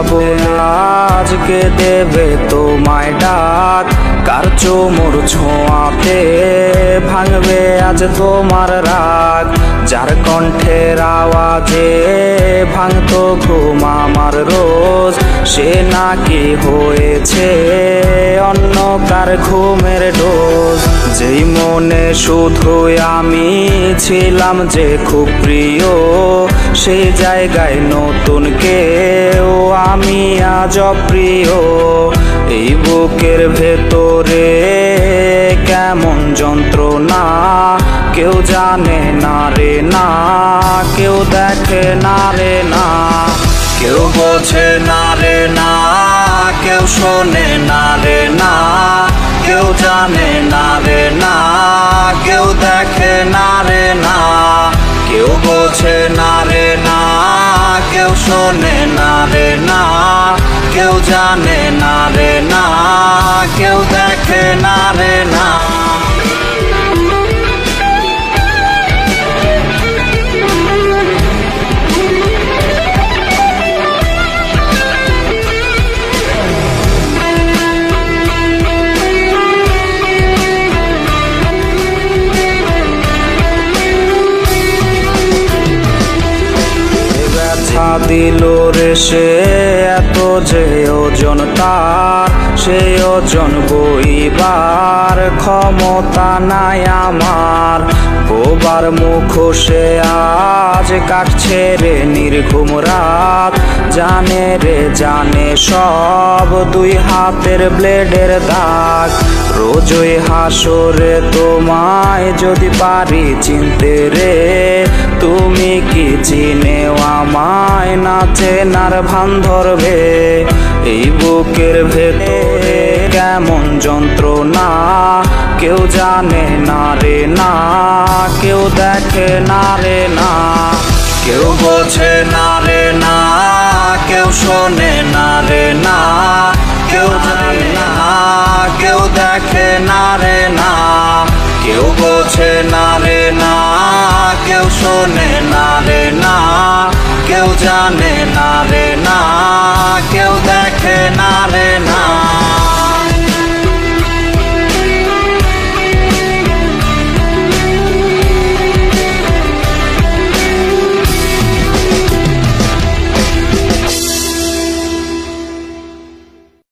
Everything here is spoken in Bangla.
বলে আজকে দেবে তোমায় ডাক, কার চুমুর ছোঁয়াতে ভাঙবে আজ তোমার রাগ। যার কণ্ঠের আওয়াজে ভাঙতো ঘুম আমার রোজ, সে নাকি হয়েছে অন্য কার ঘুমের ডোজ। যেই মনে শুধুই আমি ছিলাম যে খুব প্রিয়, সেই জায়গায় নতুন কেউ আমি আজ অপ্রিয়। এই বুকের ভেতরে কেমন যন্ত্রণা কেউ জানে না রে না, কেউ দেখে না রে না, কেউ বোঝে না রে না, কেউ শোনে না রে না, কেউ জানে না রে না, কেউ দেখে না রে না, কেউ বোঝে না রে না, কেউ শোনে না রে না, কেউ জানে না রে না, কেউ দেখে না রে না। দিল রে সে এত যে ওজন তার, সেই ওজন বইবার ক্ষমতা নাই আমার। বোবার মুখোশে আজ কাটছে রে নির্ঘুম রাত, জানে রে জানে সব দুই হাতের ব্লেডের দাগ। রোজই হাসরে তোমায় যদি পারি চিনতে রে, তুমি কি চিনেও আমায় না চেনার ভান ধরবে। এই বুকের ভেতরে কেমন যন্ত্রণা কেউ জানে না রে না, কেউ দেখে না রে না, কেউ বোঝে না রে না, কেউ শোনে না রে না, কেউ জানে না, কেউ দেখে না রে না, কেউ বোঝে না রে না, কেউ শোনে না রে না, কেউ জানে